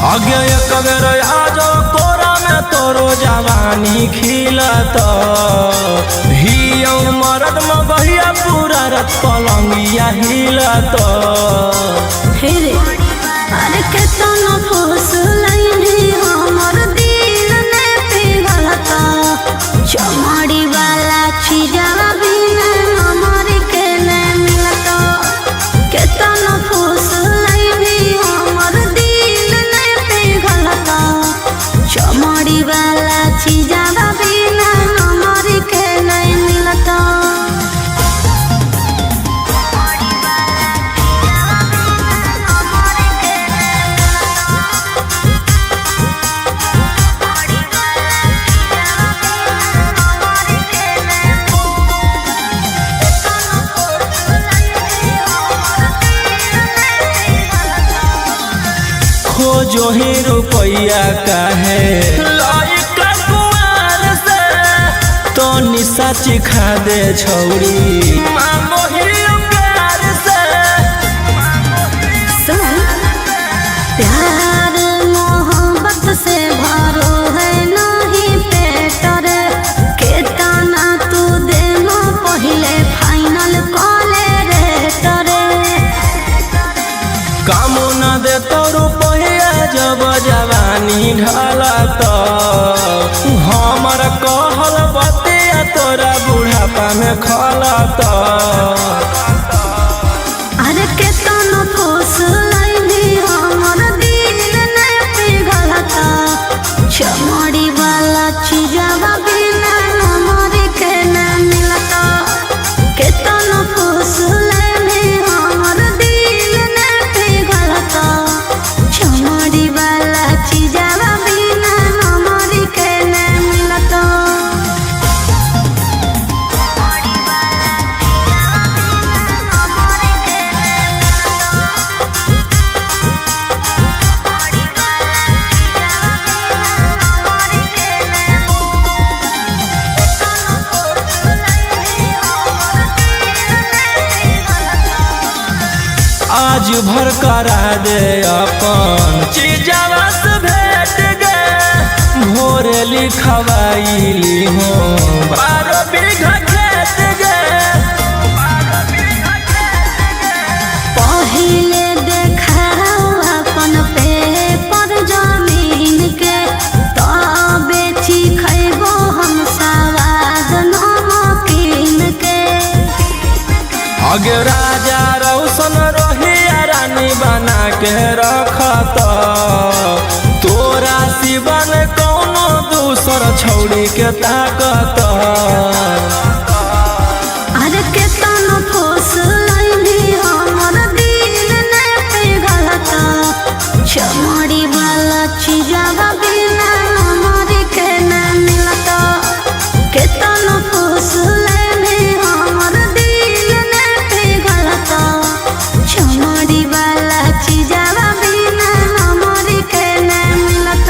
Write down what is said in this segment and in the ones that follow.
आगे एक बेर आजो कोरा में तोरो जवानी खिलत हियो मरद में बहिया पूरा रत पलंगिया हिलत हे रे अरे केतना फुसलैनी हमर दिल ने पिघलत चमड़ी वाला चीजवा बिना हमर के ने मिलत केतना फुसलैनी हमर दिल ने पिघलत चमड़ी वाला चीजवा बिना हमर के ने मिलत। खोजो ही रुपया काहे लायक कुआर से तो निशा चिखा दे छौरी मांगो ही प्यार से सुन प्यार मोहब्बत से भरो है नहीं पेट रे केतना तू दे मो पहिले फाइनल कॉले रे तरे कामो न दे तो रुपया जब जवानी ढलत हमर कहल बतिया तोरा बुढ़ापा में खलत अरे केतना फुसलैनी हमर दिल ने पिघलत चमड़ी वाला चीजवा बिना हमर के न मिलत केतना फुसलैनी हमर दिल ने पिघलत चमड़ी वाला चीजवा बिना हमर के न मिलत। आज भर करा दे अपन चीजवा से भेट गे भोरे लिखवाइली हो 12 बीघा खेत गे पहिले देखाओ अपन पेपर जमीन के तब बेची खैबो हम सवाद नमकीन के अगे राजा रौशन रही रानी बना के रखत तोरा सिवन कौनो दूसर छौड़ी के ताकत। अरे केतनो फूस लैली हमर दिल ने पिघलत चमड़ी वाला चिजावा बिना हमर के न मिलत। केतनो फूस लैली हमर दिल ने पिघलत चमड़ी वाला चिजावा बिना हमर के न मिलत।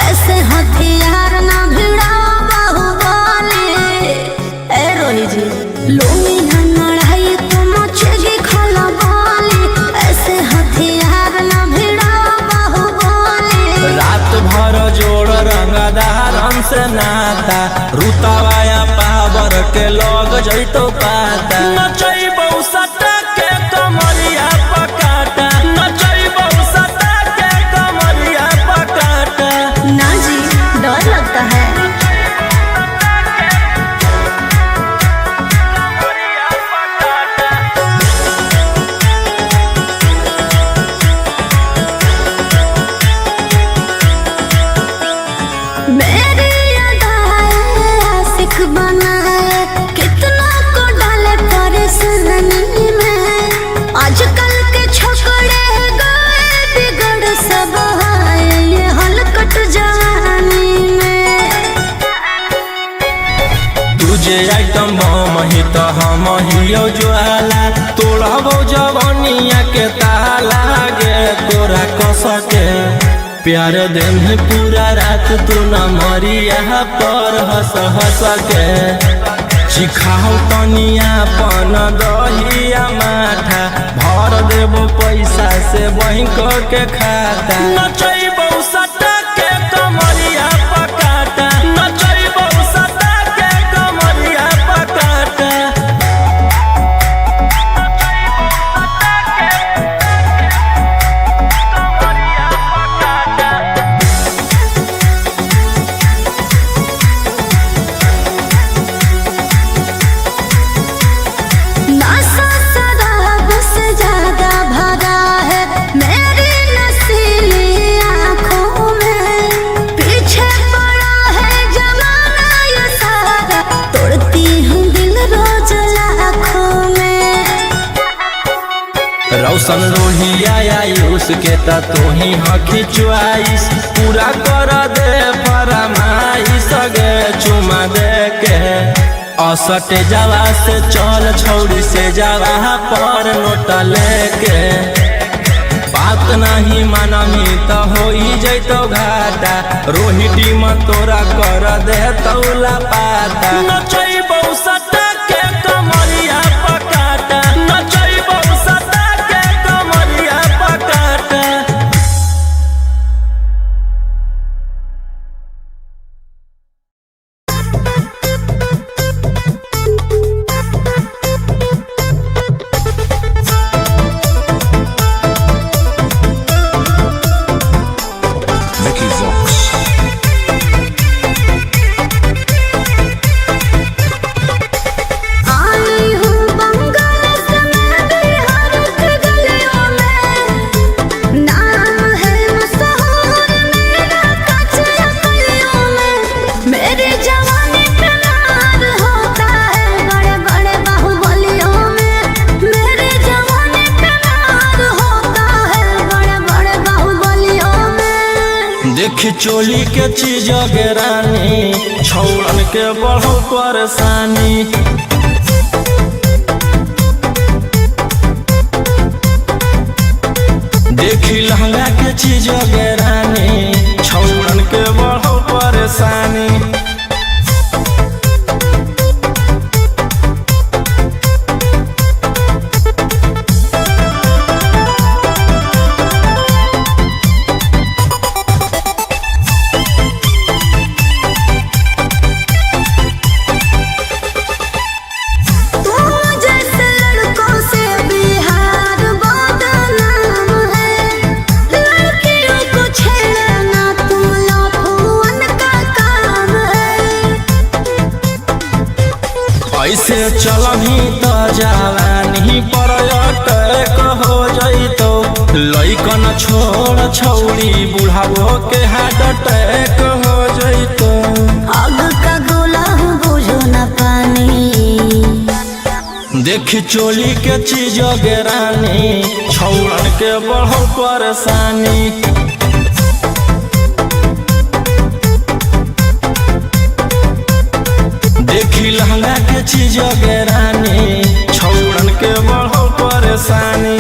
ऐसे हथियार ना भिड़ा बाहुबली ए रोही जी लूंगी लड़ाई तो मचेगी खलबली। ऐसे हथियार ना भिड़ा बाहुबली। रात भर जोड़ रंगदार हमसे नाता रुतवाया पावर के लग जैतो पाता। नचैबौ सटा के कमरिया पकाटा नचैबौ सटा के कमरिया पकाटा। ना जी डर लगता है। मेरी अदाएं आशिक बनाए कितना को डाले परेशानी में। आजकल के छोकरे गए बिगड़ सब है ये हलकट जवानी में। तुझे आइटम बम ही तो हम हियो ज्वाला तोड़बो जवानिया के ताला गे तोरा कसके प्यार दिन है पूरा रात तू न मरिया पर हंस हंस के। चिखाओ तनिया पन दहिया माठा भर देबो पैसा से बैंक के खाता। नचैबौ सटा के कमरिया पकाटा नचैबौ सटा के कमरिया पकाटा। नशा शराब से ज्यादा भरा है मेरी नशीली आँखों में। पीछे पड़ा है जमाना ये सारा तोड़ती हूँ दिल रोज लाखों में। रौशन रोहिया आयुष के ता तू ही हकी च्वाइस पूरा कर दे फरमाइश गे चुमा दे के। असटे जावा से चल छौड़ी से जावा पर नोट लेके। बात नहीं मानमी तो हो जैतो घाटा रोहिटी में तोरा कर दे तौला पाता। नचैबौ सटा के कमरिया पकाटा नचैबौ सटा के कमरिया पकाटा। आई हूँ बंगाल से मैं बिहार की गलियों में। नाम है मशहूर मेरा कच्चा गलियों में। मेरी जवानी पे नार होता है बड़े बड़े बाहुबलियों में। मेरी जवानी पे नार होता है बड़े बड़े बाहुबलियों में। देख चोली के चीज रानी छौड़न के बढ़ो परेशानी। देखी लहंगा के चीज रानी छौड़न के बढ़ो परेशानी। ऐसे चलही त जवानी पर अटैक हो जइतो लइकन छोड़ छौड़ी बुढ़ावो के हार्ट अटैक हो जइतो। आग का गोला बुझो न पानी देखी चोली के चीज गेरानी छौड़न के बढ़ो परेशानी। देखी लहंगा के चीज गेरानी छौड़न के बढ़ो परेशानी।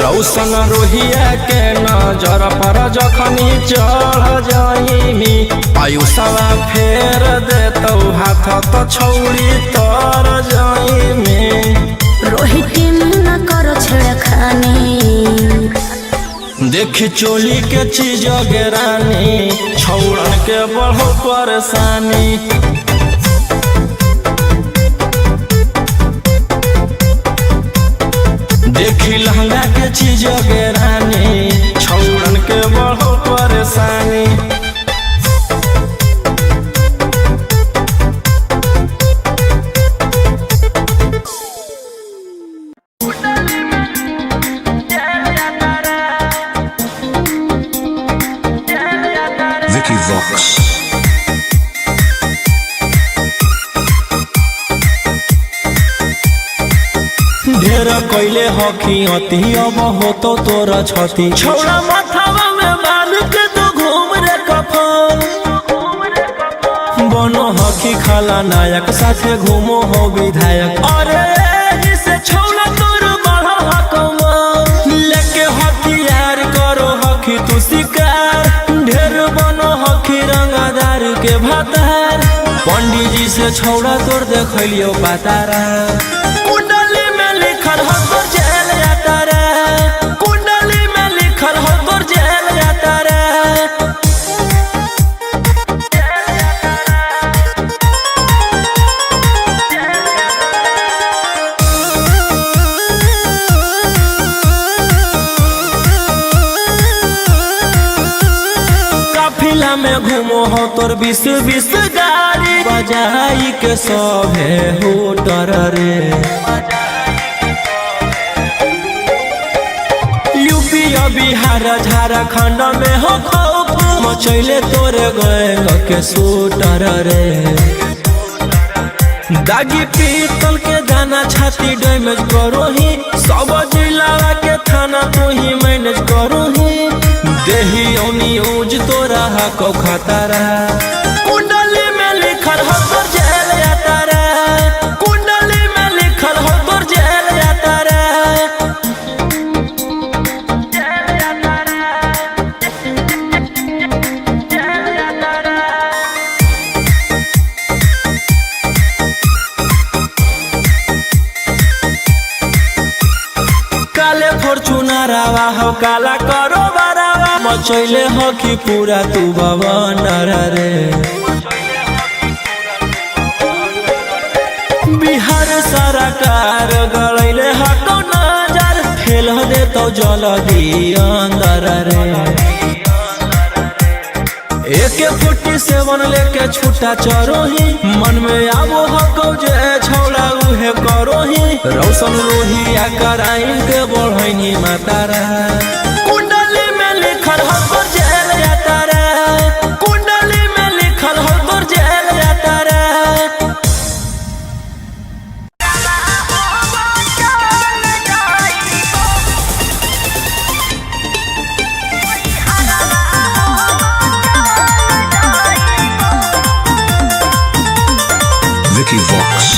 रौशन रोहिया के नजर पर जखनी चढ़ जाइमी आयुषवा फेर देतौ हाथ तो छौड़ी तर जाइमी। रोहित न करो छेड़खानी देखी चोली के चीज गेरानी छौड़न के बढ़ो परेशानी। देखी लहंगा के चीज गेरानी छौड़न के बढ़ो परेशानी। Vicky Vox. ढेर कैले हकी अति अब होतो तोरा छती छौड़ा माथावा में बांध के तो घूम रे कफन बनो हकी खाला नायक साथे घूमो हो विधायक। अरे जिसे छौड़ा तोर बढ़ा हकमा लेके हथियार करो हकी तू शिकार ढेर बनो हकी रंगादार के भातार। पंडित जी से छौड़ा तोर देखलियो पातारा कुंडली में लिखल हो तोर जेल जाता रे कुंडली में लिखल हो तोर जेल जाता रे। काफिला में घूमो हो तोर 20-20 गाड़ी बजाई के सभे होटर रे। यूपी बिहार झारखंड में हो खौफ मचैले तोरे गैंग के शूटर रे। दागी पीतल के दाना छाती डैमेज करो ही सब जिला के थाना तू ही मैनेज करो ही देही न्यूज तोरा हको खतरा कुंडली में लिखल हो तोर जेल जाता रे कुंडली में लिखल हो तोर जेल जाता रे। काले फॉर्च्यूनरवा हो काला करो बरावा मचैले हो कि पूरा तू बवंडर रे। बिहार सरकार गड़ैले हको नजर फेल दे तो जल्दी अंदर रे। AK-47 लेके छूटा चरोही मन में आवो हको जे छौड़ा उहे करोही रौशन रोहिया कराइन के बढ़ैनी मातारा कुंडली में लिखल हो तोर जेल जाता रे कुंडली में लिखल हो तोर जेल जाता रे। Vicky Vox.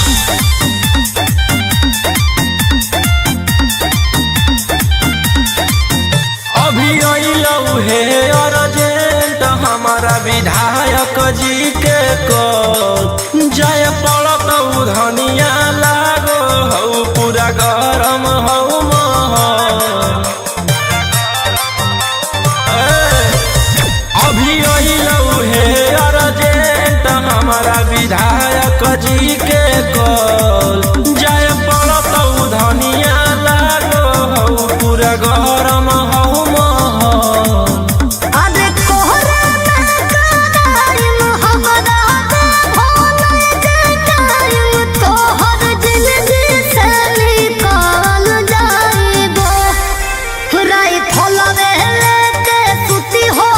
हे अर्जेंट हमारा विधायक जी के को हमारा विधायक जी के कॉल जाय पड़त धनिया लागो हौ पूरा गरम हौ महल। अरे कोहरे में कराइम हमरा दे भोले के टाइम तोहर जिंदगी से निकाल जाइबो। राई फलवे लेके सुती हो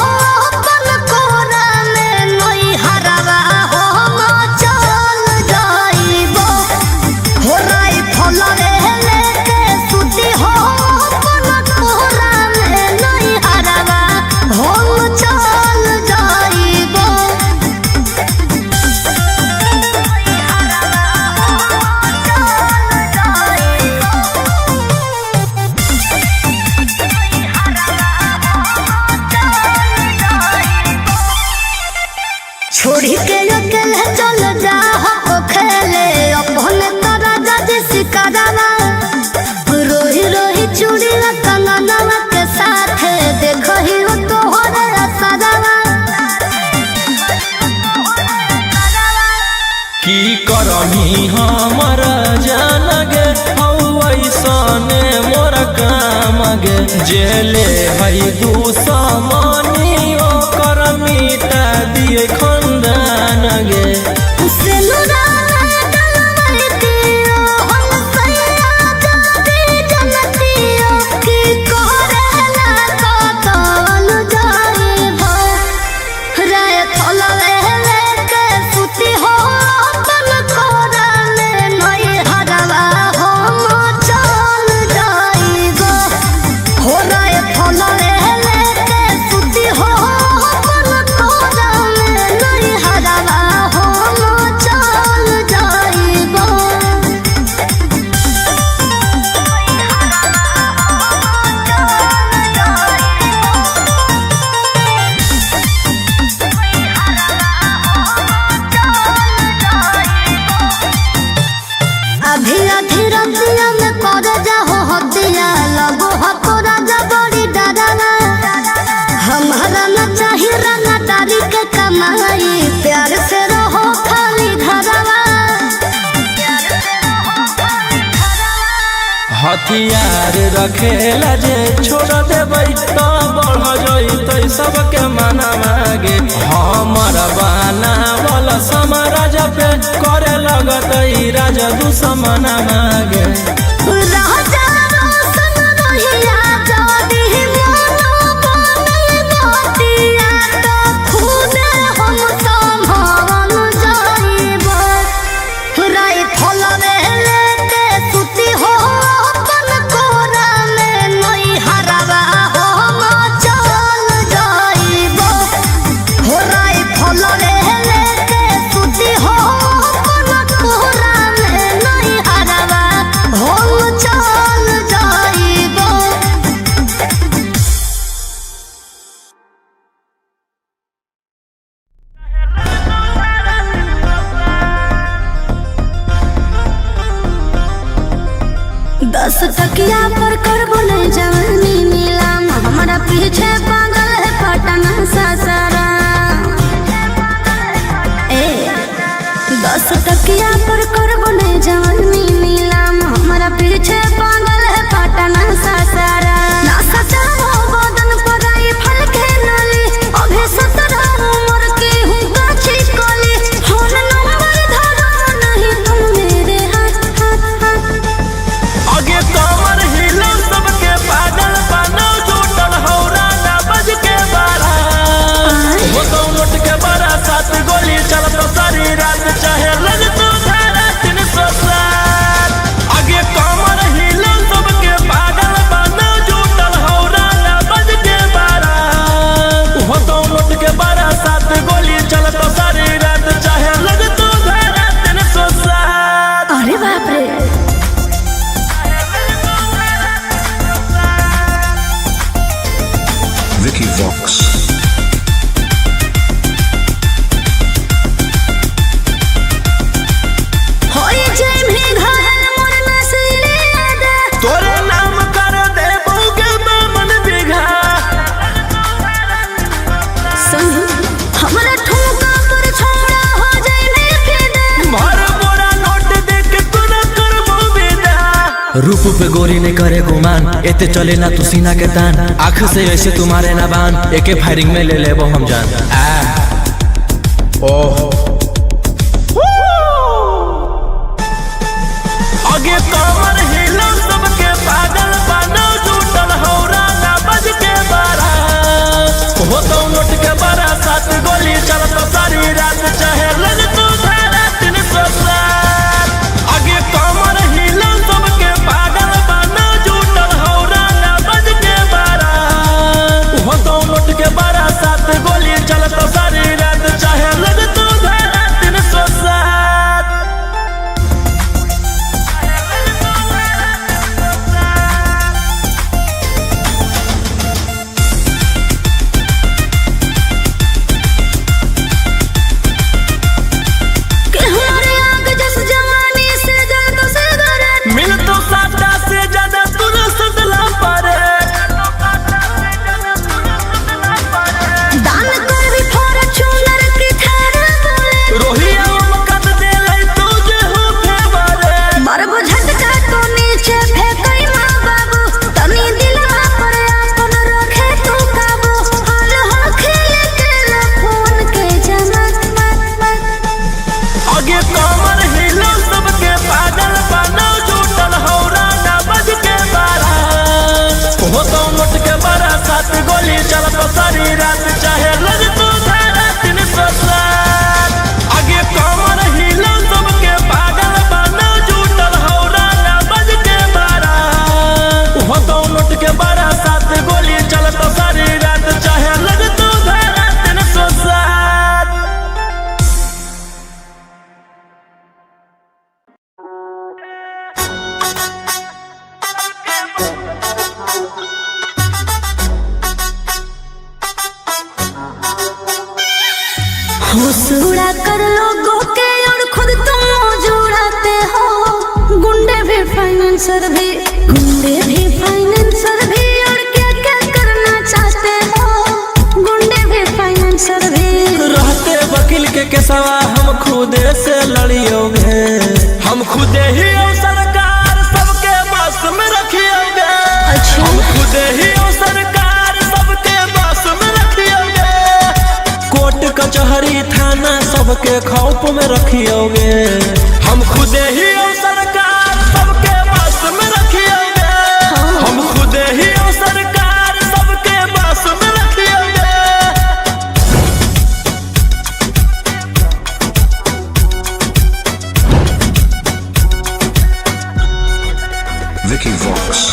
अपन कोरा में नई हरवा हम चल जाइबो। हो राई फलवे लेके सुती हो अपन कोरा में नई हरवा हम चल जाइबो। छोड़ी के अकेले चल जा हो खेले अपने तारा जज सिकरवा। रोही रोही चूड़ी कंगनवा के साथ देखही हो तोहरे असरवा। की करही हमर जान गे हौ ऐसने मोर काम गे जेले है दुश्मनी ओकर मिटा दिए खंदान गे। सिनुरा डलवाई दियो हम सैया जाती जनतियो की करेला कतल जाइबो। राय फलवे लेके सुती हो अपन कोरा में नई हरवा हम चल जाइबो। हो राय फलवे लेके सुती हो अपन कोरा में नई हरवा हम चल जाइबो। अभी अधी रतिया में कर जाहो हतिया लगो हतो राजा बड़ी डरावा। हमारा न चाही रंगा तारी के कमाई प्यार से रहो खाली घरवा। हथियार रखेला जे छोड़ देबै तो बढ़ जइतै सबके मना मागे। हमर बनावल समाराज पे करे लगतै राज दुश्मन मागे। राजा रोशन रहिया जदी मोनो बनै बतिया तो खुदे हम संभाल जाइबो। राई फलवे लेके सुती हो अपन कोरा में नई हरवा हम चल जाइबो। हो राई फलवे लेके सुती हो अपन कोरा में नई हरवा हम चल जाइबो। दस टकिया पर करबो नहीं जवानी नीलाम हमारा पीछे पागल है पटना सासारा। ए 10 टकिया पर करबो नहीं जवानी नीलाम हमारा पीछे पागल है पटना सासारा। ना सचाओ बदन पर आई फल के नाली अभी 17 उम्र की हूँ काची कली। फोन नंबर धरो नहीं तुम मेरे हाथ हाथ हाथ। आगे तमर रूप पे गोरी ने करे गुमान, एते चले ना तू सीना के तान, आँख से ऐसे तुम्हारे ना बान, एके फायरिंग में ले लेबो हम जान। आगे कमर हिला सबके पागल बनो, जुटल हौरा ना बज के बारा, हो तो नोट के बारा, 7 गोली चलत सारी रात, चाहे लग तू धारा 307। आगे कमर हिला सबके पागल बनो, जुटल हौरा ना बज के बारा, हो तो नोट के बारा, 7 गोली चलत सारी रात, चाहे लग तू धारा 307। सारी रात चाहे लग तू धारा 307। आगे कमर हिला सबके पागल बनो, जुटल हौरा ना बज के बारा, हो तो नोट के बारा, 7 गोली चलत सारी रात, चाहे लग तू धारा 307। उड़ा कर लोगों के और खुद तुम मौज उड़ाते हो, गुंडे भी फाइनेंसर भी और क्या क्या करना चाहते हो, गुंडे भी फाइनेंसर भी। रहते वकील के केसवा हम खुदे से लड़ियोगे, हम खुदे ही सरकार सबके बस में रखियोगे। हम खुदे ही सरकार सबके बस में रखियोगे, कोर्ट कचहरी थाना सबके खौफ में रखियोगे। हम खुदे ही सरकार सबके बस में रखियोगे, हम खुदे ही सरकार सबके बस में रखियोगे। Vicky Vox.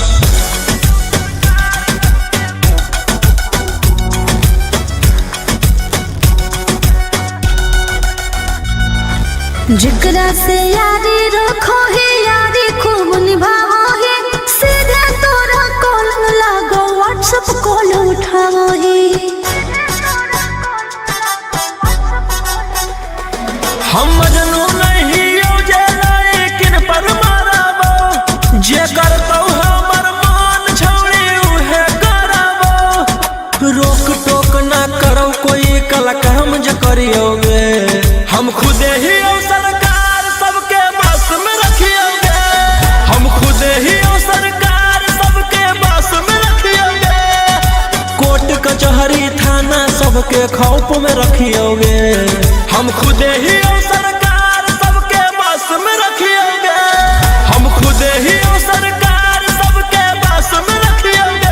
जिकरा से यारी रखो ही, यारी खूब निभाओ ही, सीधे तोरा कॉल लागो, व्हाट्सएप कॉल उठाओ ही। हम मजनू नहीं हो जेला, लेकिन पर माराबो, जे करतौ हमर मान छौड़ी उहे कराबो। रोक टोक ना करो कोई कल काम जे करियोगे, हम खुदे ही सरकार सबके बस में रखियोगे। हम खुदे ही सरकार सबके बस में रखियोगे, कोर्ट कचहरी थाना सबके खौफ में रखियोगे। हम खुदे ही सरकार सबके बस में रखियोगे, हम खुदे ही सरकार सबके बस में रखियोगे।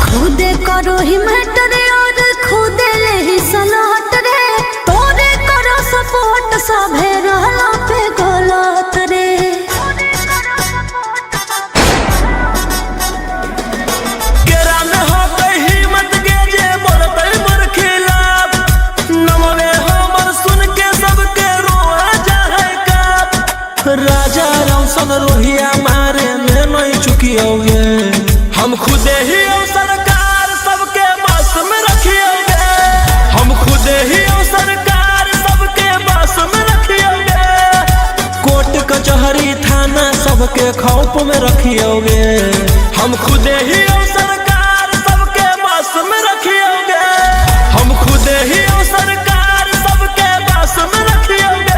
खुदे करो ही मैटर और खुदे ले ही सलाट रे, तोरे करो सपोर्ट सभे रहला पे गलत रे। केरा में हो गई हिम्मत के जे बोलते मोर खिलाफ, नमवे हमर सुन के सबके रोआ जाए काप। राजा रौशन रोहिया मारे में नहीं चुकियोगे, हम खुदे ही सरकार सबके बस में रखियोगे। हम खुदे ही सरकार सबके बस में रखियोगे। सबके खौफ में रखियोगे। हम खुदे ही सरकार सबके बस में रखियोगे। हम खुदे ही सरकार सबके बस में रखियोगे।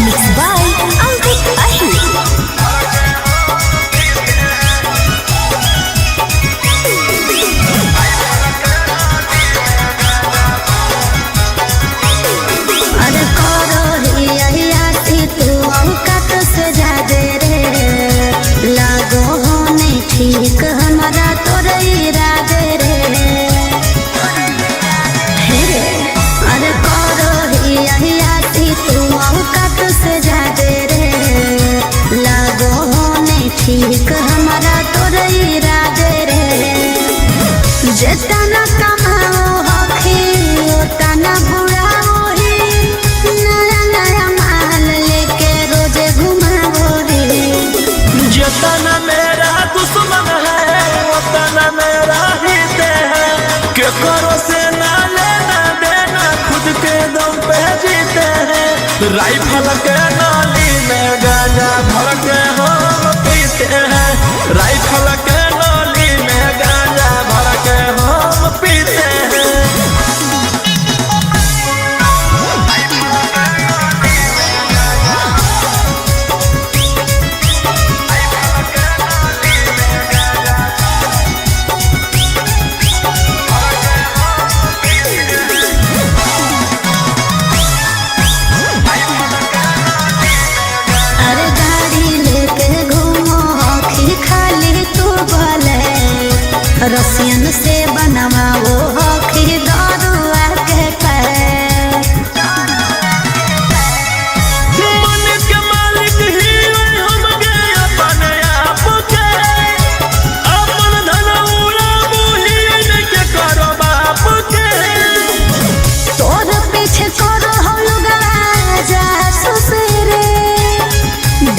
Mixed by Ankit Ahir. अरे करो हियासी तू औकात से जादे रे, लागो होने ठीक हमारा तोरे इरादे रे। हे रे, अरे करो हियासी तू औकात से जादे रे, लागो होने ठीक हमारा तोरे इरादे रे। जितना कमाओ हखी उतना बुढ़ाओ ही, नया नया माल लेके रोजे घुमाओ रे। जितना मेरा दुश्मन है उतना मेरा हित है। के करो से ना लेना देना, खुद के दम पे जीते हैं। राइफल के नाली में गांजा भर के हम पीते हैं। राइफल के नाली में गांजा भर के हम पीते हैं। अरे गाड़ी लेके घूमो हखी खाली तू बोले, रसियन से बनवाओ हखी दरुआ के पैर। मन के मालिक ही हम के अपने आप के, अपन धन उड़ाबू ही के करो बाप के। तोर पीछे करो हम लोग जासूस रे,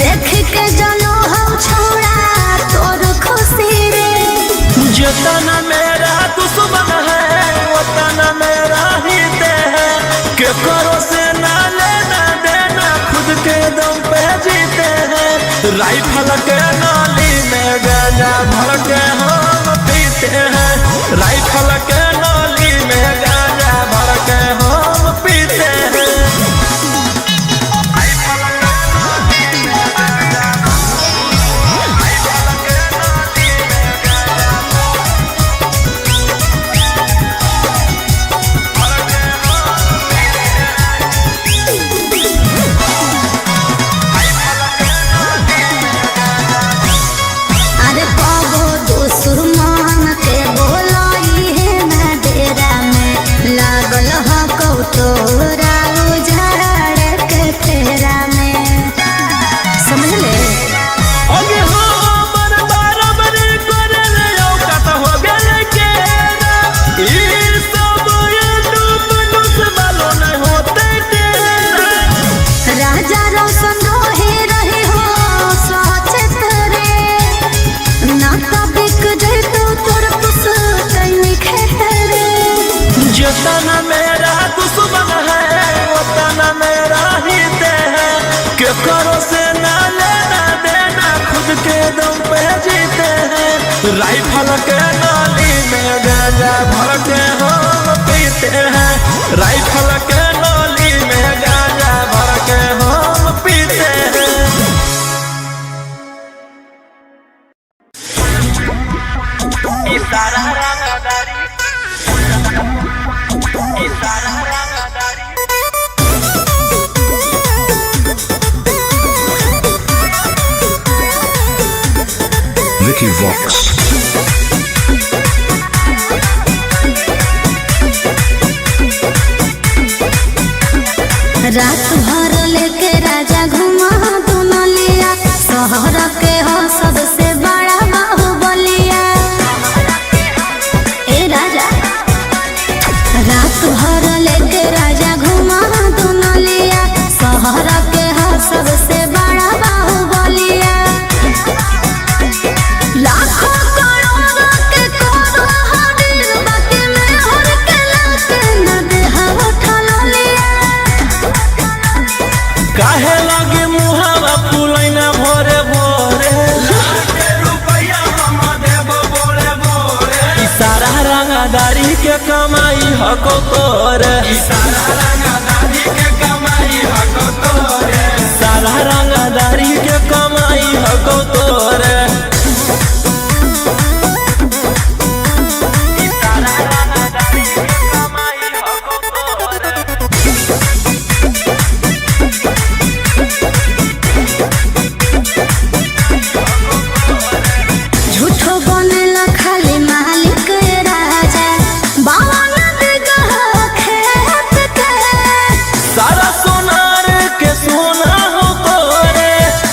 देख के जलो हम छोड़ा तोर खुशी रे। जितना मेरा दुश्मन है उतना मेरा हित है। के करो से ना लेना देना, खुद के दम पे जीते हैं। राइफल के नाली में गांजा भर के हम पीते हैं। राइफल के नाली में गांजा भर के हम पीते हैं। अरे पागो दुश्मन के बोलाई है ना डेरा में, लागल हो कौ तोरा उजाड़ के फेरा में। समझ ले अगे हमर बराबरी करे ले औकात हो गेले केरा। ई सब दुस बालो न होते तेरा। राजा रोशन रोहे रहे हो सचेत रे, ना तो बिक जाए तो तोर पुस कहीं खेरे। जितना मेरा दुश्मन है उतना मेरा हित है। के करो से ना लेना देना, खुद के दम पे जीते हैं। राइफल के नाली में गांजा भर के हम पीते हैं। राइफल के नाली में गांजा भर के हम पीते हैं। इशारा रागादारी, इशारा रागादारी। Vicky Vox. रात भर लेके राजा घुमा दुनलिया, शहर के हो सबसे बड़ा बाहुबलिया। ए राजा रात भर लेके राजा घुमा दुनलिया, शहर के हो सबसे बड़ा बाहुबलिया। हको तोरे, सारा रंगदारी के कमाई हको तोरे, सारा रंगदारी के कमाई हको तोरे।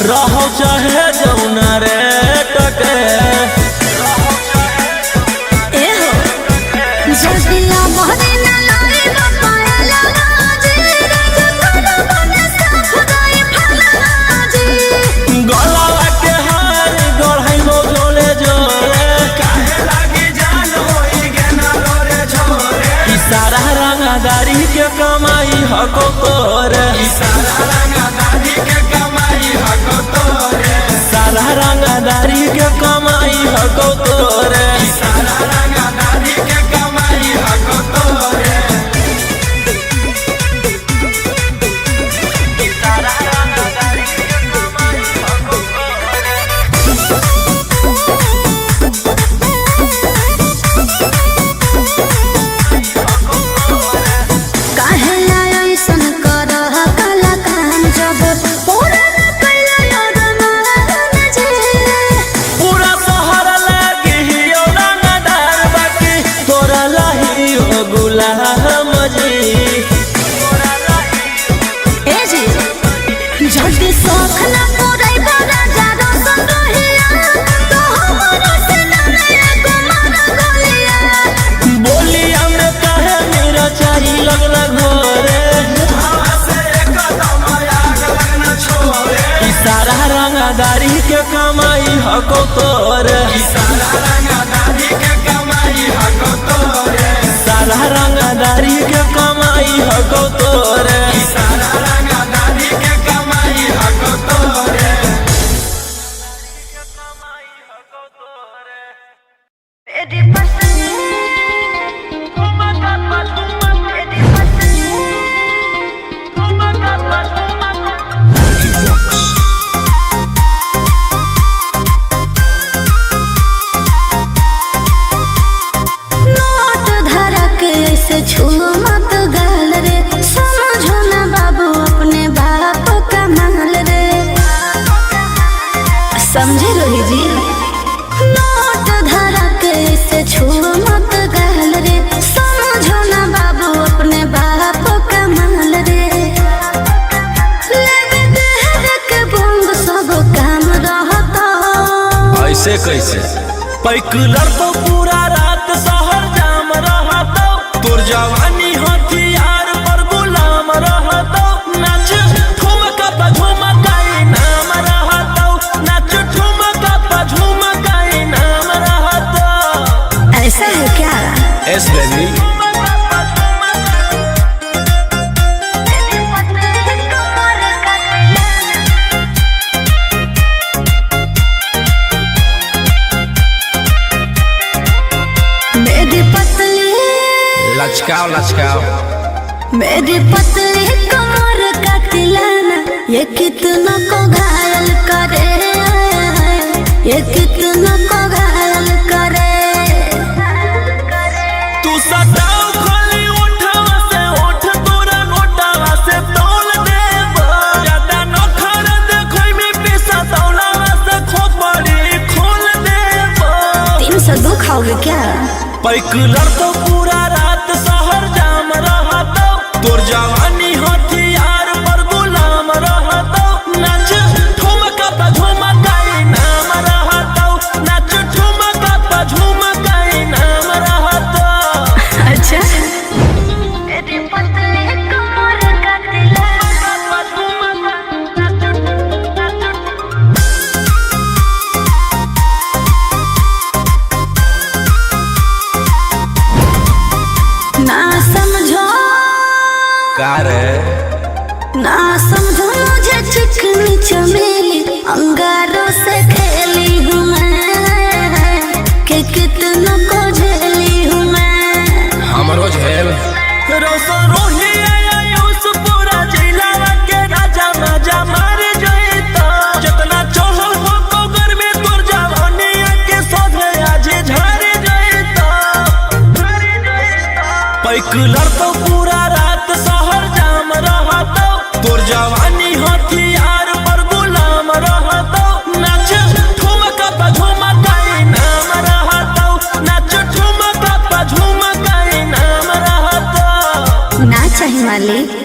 रहो चाहे जौना रे टके एहो जदिया मोहरे न लाए पायला जी रजकर बने साफ गए फलाजी गला के हार गढ़ाइलो जोले जोरे, काहे लागी जान होई गेना रोरे छोरे, ई सारा रंगदारी के कमाई हको तोरे, ई सारा रंगदारी के कमाई हको तोरे, सारा रंगदारी के कमाई हको तोरे, सारा रंगदारी के कमाई हको तोरे, सारा रंगदारी के कमाई हको तोरे। काहे ऐसन करह काला काम जब पूरा न कइला रमान जे पूरा शहर लागी हियो रंगदार बाकी तोरा लाही हो गुलाम जी, ए जी जल्दी सोख न पुरई बड़ा जादो संदोहिया तो हमरो से न एको मन गलिया बोलिया में काहे मेरा चाही लगना घोरे, ई सारा रंगदारी के कमाई हको तोरे, सारा रंगदारी के कमाई हको तोरे, सारा रंगदारी के कमाई हको तोरे, सारा रंगदारी के कमाई हको तोरे। मेरी पसंद मेरी पसंद Ricky Vox. नोट धरक ऐसे छू मत गाल रे समझो ना बाबू अपने बाप का माल रे समझे रोही जी नोट धरक ऐसे छू मत गाल रे समझो ना बाबू अपने बाप का माल रे लेवे देहर के बोंग सब काम रहता ऐसे कैसे पैकुलर तो पूरा रात शहर जाम रहतो, तोर जवानी हथियार पर गुलाम रहतो, नाच ठुमका पे झुमकाई नाम रहतो, नाच ठुमका पे झुमकाई नाम रहतो। ऐसा है क्या एस बेबी मेरी पतली लचकाओ लचकाओ, मेरी पतली कमर का तिलाना ये कितना को घायल करे, ये कितना को घायल करे तू सटाओ खोली उठावा से उठ तोरा गोटावा से तोल देबो, ज्यादा नखर देखोई में पैसा तौलावा से खोपड़ी खोल देबो। 302 खाओगे क्या पैकुलर तो पूरा रात शहर जाम रहतो, तोर जवानी हथियार पर गुलाम रहतो, नाच ठुमका पे झुमकाई नाम रहतो, नाच ठुमका पे झुमकाई नाम रहतो। अच्छा मेरी पतली कमर का तिलाना ना समझो का रे ना समझो मुझे चिकनी चमेली अंगारों से खेली हूँ मैं कि कितना को झेली हूँ मैं हमरो झेल ही आयुष पूरा जिला के राजा राजा मार जइता जितना चढ़ल हो कोगर में तोर जवानी के सोधे आज झड़ जइता पैकुलर तो पूरा रात शहर जाम रहता तोर जवानी हथियार पर गुलाम रहता नाच ठुमका पे झुमका नाम रहता नाच ठुमका पे झुमका नाम रहता ना चाही मालिक।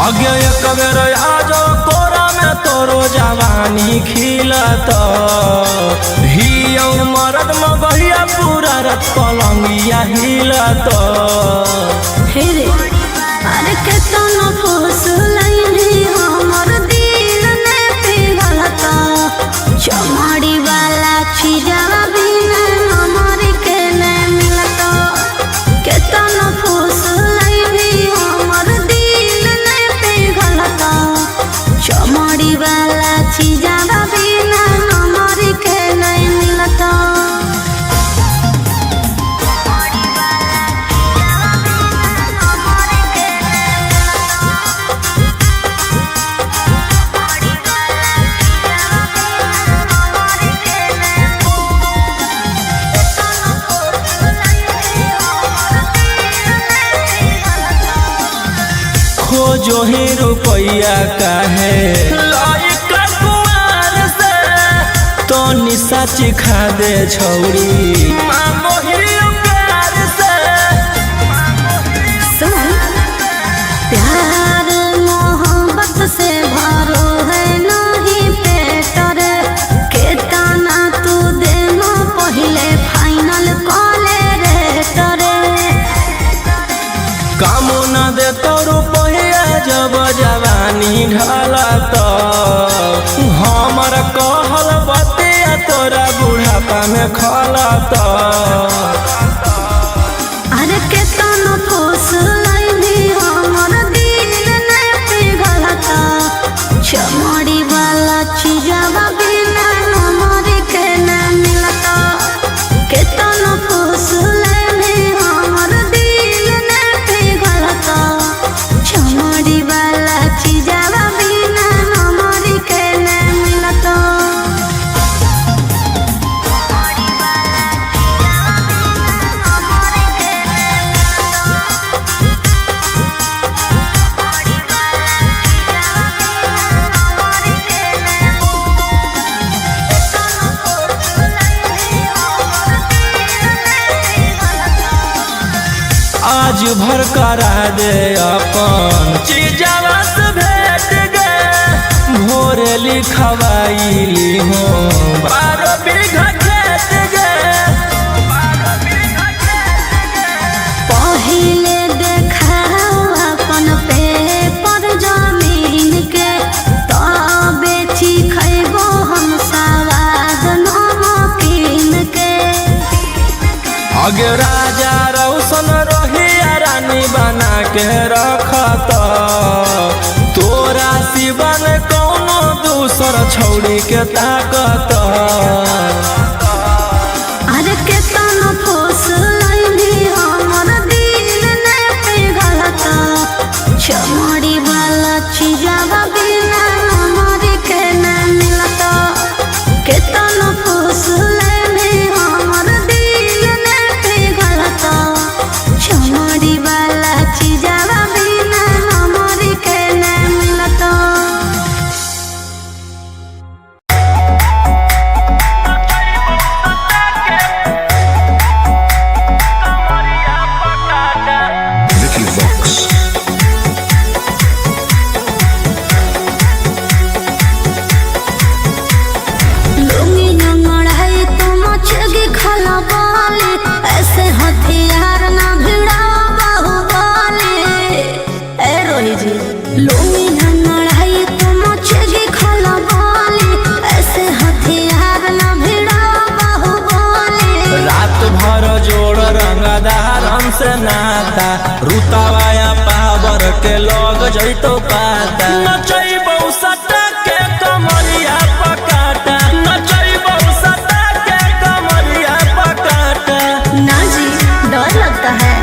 आगे एक बेर आजो तोरा में तोरो जवानी खिलत हियो मरद में बहिया पूरा रत पलंगिया हिलत हे रे अरे केतना फुसलैनी हमर दिल ने पिघलता चमड़ी वाला चिजवा बिना हमर के ने मिलता केतना फुसलैनी हमर दिल ने पिघलता चमड़ी वाला चिजवा बिना हमर के ने मिलता जो ही रुपया काहे लइका कुआर से तो निशा चिखा दे छौरी मोहियो प्यार से। सुन प्यार मोहब्बत से भरो है नहीं पेट रे केतना तू देनो पहिले फाइनल कॉले रे तरे कामो न दे तो रुपया जब जवानी ढाला तो हमर कहल बतिया तोरा बुढ़ापा में खला तो अरे केतना फूस लइनी हमर दिल ने पिघलता चमड़ी वाला चीजवा बिना नमर के न मिलता केतना फूस लइनी हमर दिल ने पिघलता चमड़ी वाला चीजवा बिना नमर के न मिलता। आज भर करा दे अपन चीजवा से भेट गे भोर लिखवाईली हो 12 बीघा खेत गे। पहिले देखा अपन पेपर जमीन के तबे खैबो हम सवाद नमकीन के। अगे राजा रौशन रही रानी बना के रखत तोरा सिवन कौनो दूसर छौड़ी के ताकत। अरे केतना फूस लइनी हमर दिल ने पिघलता चमड़ी वाला चीजवा बिना नमर के न मिलता केतना फूस लइनी हमर दिल ने पिघलता चमड़ी वाला चीजवा बिना नमर के न मिलता। Vicky Vox. लुंगी नंगड़ाई तो मचगी खला बाले ऐसे हथियार ना भिड़ाओ बाहुबले। ए रोही जी लुंगी नंगड़ाई तो मचगी खला बाले ऐसे हथियार ना भिड़ाओ बाहुबले। रात भर जोड़ रंगदारन से नाता रुतावाया पावर के लग जैतो पाता नचैबौ सटा के कमरिया पकाटा नचैबौ सटा के कमरिया पकाटा। ना जी डर लगता है।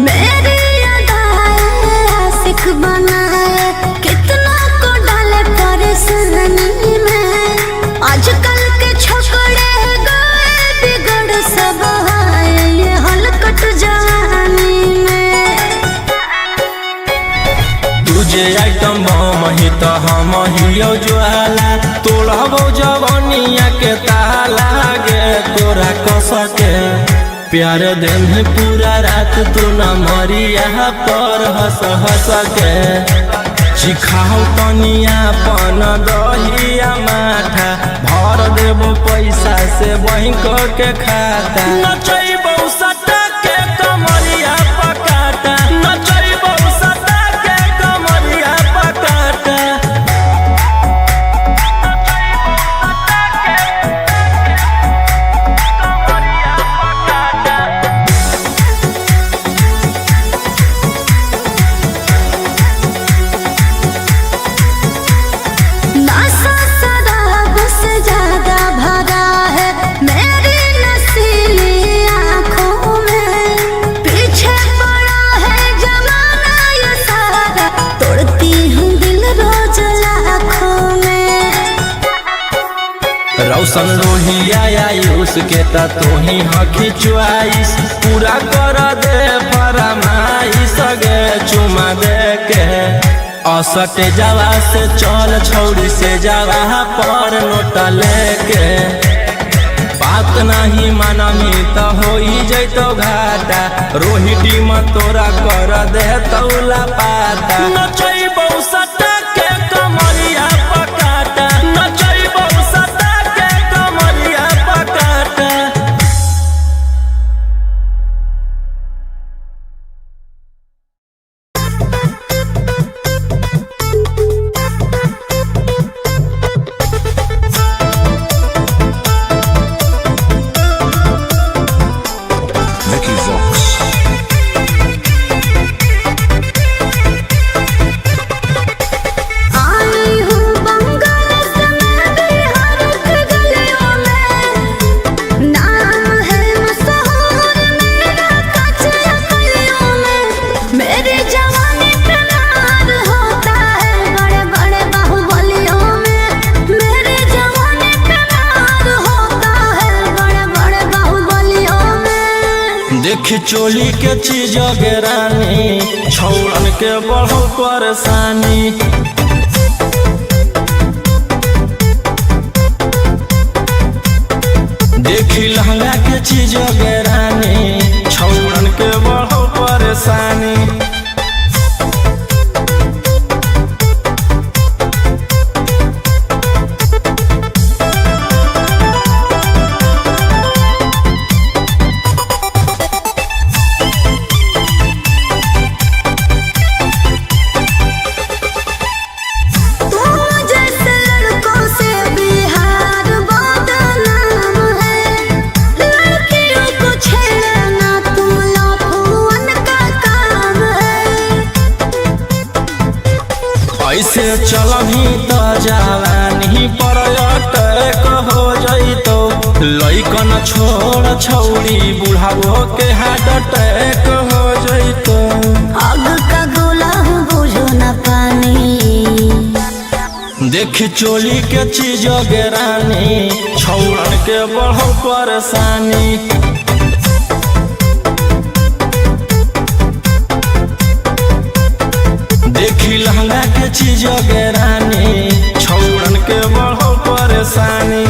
मेरी अदाएं आशिक बनाए कितना को डाले परेशानी में। आजकल के छोकरे गए बिगड़ सब है ये हलकट जवानी में। तुझे आइटम बम ही तो हम हियो ज्वाला तोड़बो जवनिया के ताला गे तोरा कस के प्यार दिन पूरा रात तू न मरिया पर हंस हंस के चिखाओ तनिया पन दहिया माठा भर देबो पैसा से बैंक के खाता नचैबौ सटा के कमरिया पकाटा नचैबौ सटा के कमरिया पकाटा। नशा शराब से ज्यादा भरा है मेरी नसीली रौशन रोहिया आयुष के त तू ही हकी चुआइस पूरा कर दे फरमाइश गे चुमा दे के असटे जावा से चल छौड़ी से जावा पर नोट लेके बात नहीं मानमी त होई जैतो घाटा रोहिटी में तोरा कर दे तौला पाता नचैबौ सटा के कमरिया पकाटा नचैबौ सटा के कमरिया पकाटा। Vicky Vox. आई हूँ बंगाल से मैं बिहार के गलियों में नाम है मशहूर मेरा कच्चे गलियों में मेरी जवानी पे नाज होता है बड़े बड़े बाहुबलियों में मेरी जवानी पे नाज होता है बड़े बड़े बाहुबलियों में। देखी चोली के चीज रानी छौड़न के बढ़ो परेशानी देखी लहंगा के चीज रानी छौड़न के बढ़ो परेशानी तुम जैसे लड़कों से बिहार बदनाम है लड़कियों को छेड़ना तुम लफुअन का काम है। ऐसे चलही त जवानी पर अटैक हो जइतो लइकन छोड़ छौड़ी बुढ़ावो के हार्ट अटैक हो जइतो आग का गोला हूँ बुझो न पानी देखी चोली के चीज रानी छौड़न के बढ़ो परेशानी देखी लहंगा के चीज रानी छौड़न के बढ़ो परेशानी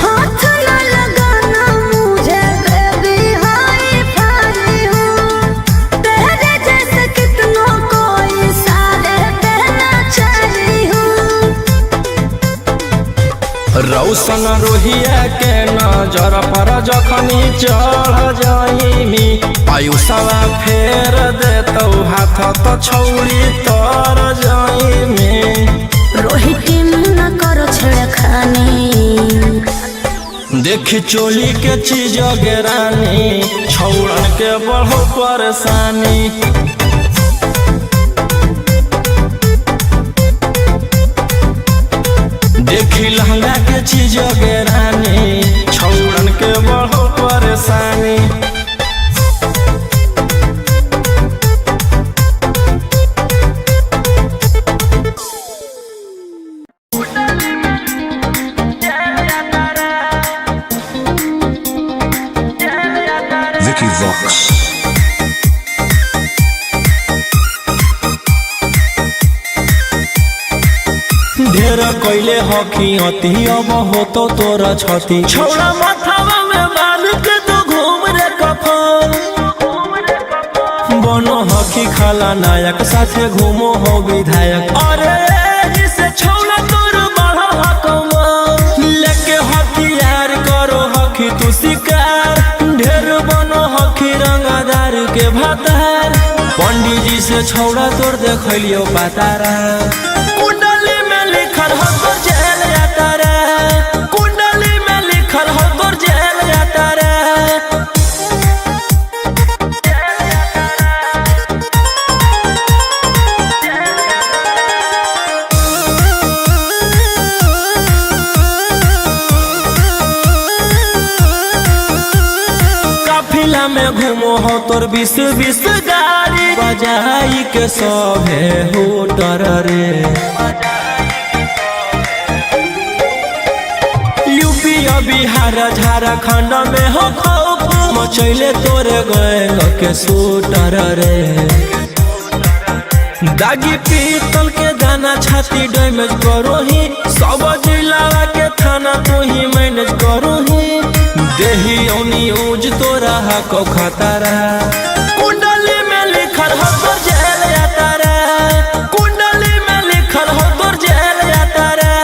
हाथ न लगाना मुझे बेबी हाई फाई हूँ तेरे जैसे कितनों को इशारे कहना चाही हूँ। रौशन रोहिया के नजर पर जखनी चढ़ जाइमी आयुषवा फेर देतौ हाथ त छौड़ी तर जाइमी रोहिती न करो छेड़खानी देखी चोली के चीज रानी छौड़न के बढ़ो परेशानी देखी लहंगा के चीज रानी छौड़न के बढ़ो परेशानी Vicky Vox. ढेर कैले हकी अति अब हो तो तोरा छती छौड़ा माथावा में बांध के तो घूम रे कफन बनो हकी खाला नायक साथे घूमो हो विधायक अरे जिसे छौड़ा तोर बड़ा हकमा लेके हथियार करो हकी तू शिकार ढेर बनो हकी रंगदार के भातार पंडित जी से छौड़ा तोर देखलियो पातारा कुंडली में लिखल हो तो जेल जाता रे कुंडली में लिखल हो तो जेल जाता रे जिला में घूमो हो तोर 20 गाड़ी बजाई के सभे होटर रे। यूपी बिहार झारखंड में हो खौफ मचैले तोरे गैंग के शूटर रे। दागी पीतल के दाना छाती डैमेज करो ही सब जिला के थाना तो ही मैनेज करो ही देही न्यूज तोरा को खतरा कुंडली में लिखल हो तोर जेल जाता रे। कुंडली में लिखल हो तोर जेल जाता रे।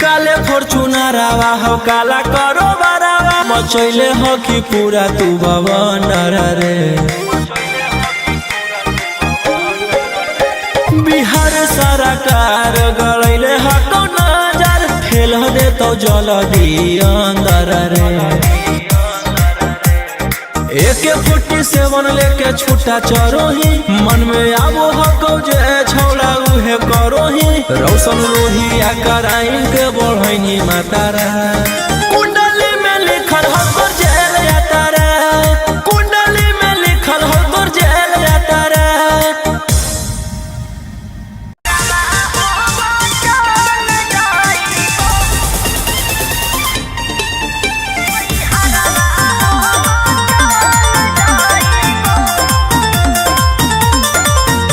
काले फॉर्च्यूनर आवा हो काला करो बारावा मचैले हो कि पूरा तू भवनर रे। बिहार सरकार गड़ैले हको नजर फेल दे तो जल्दी अंदर रे। AK-47 लेके छूटा चरो ही मन में आबो हको जे छौला उहे करो ही रौशन रोहिया कराइन के बढ़ैनी मातारा। कुंडली में लिखल हो तोर जेल जाता रे। कुंडली में लिखल हो तोर जेल जाता रे।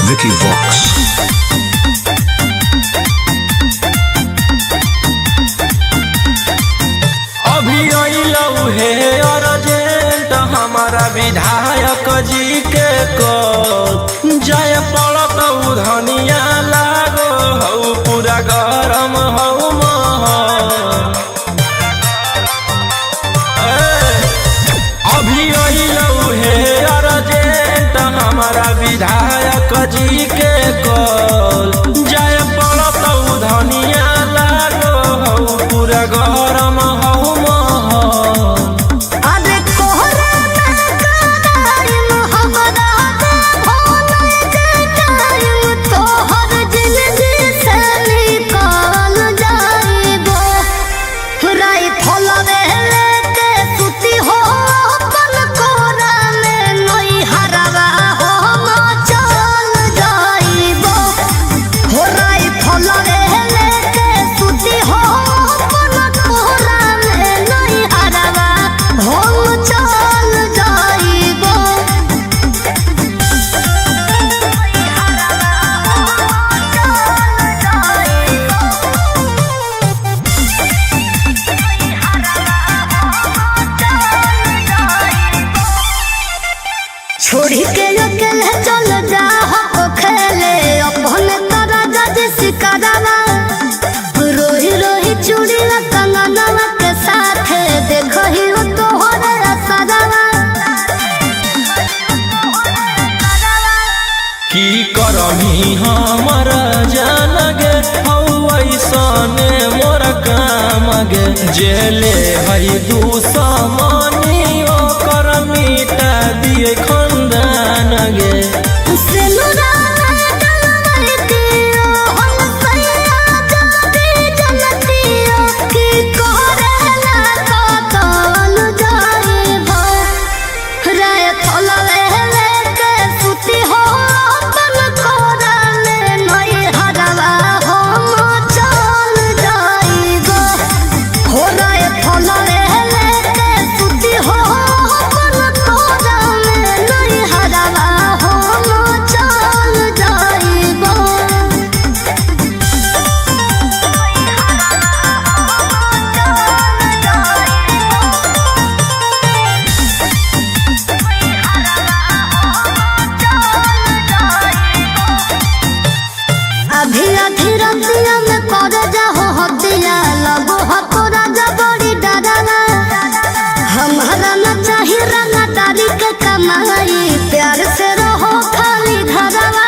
Vicky Vox. अभी अइलौ हे अर्जेंट हमारा विधायक जी के कॉल जाय पड़त धनिया लागो हौ पूरा गरम हौ महल। अभी अइलौ हे अर्जेंट हमारा विधायक जी के कॉल जाय पड़त धनिया लागो हौ पूरा गरम हौ महल। अरे कोहरा में कादाइम हमरा भोले के टाइम तोहर जिंदगी से निकाल जाइबो। राइफल लेके सुती हो अपन कोरा में नई हरवा हो चल जाइबो। हो राइफल लेके सुती हो अपन कोरा में नई हरवा हो चल जाइबो। छोड़ी के अकेले चल जा हो खेले अपन तारा जज सिकरवा। रोही रोही चूड़ी कंगनवा के साथ देखही हो तोहरे असरवा। की करमी हमर जान गे हौ ऐसने मोर काम गे जेले हई दुश्मनी ओकर मिटा दिए खंदान गे। सिनुरा डलवाई दियो हम सैया जादी जनतियो की करेला कतल जाइबो। राइफल लेके सुती हो अपन कोरा में नई हरवा हो चल जाइबो। हो राइफल लेके सुती हो अपन कोरा में नई हरवा हो चल जाइबो। अभी अधी रतिया में कर जाहो हतिया लगो हको राजा बड़ी डरावा। हमारा न चाहिए रंगदारी के कमाई प्यार से रहो खाली घरवा।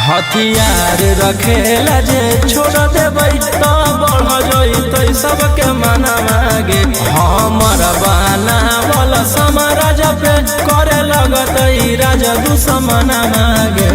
हथियार रखेला जे छोड़ देबै तो बढ़ जइतै सबके मना मागे साम्राज्य पे करे लगत ई राजा दुश्मना मांगे।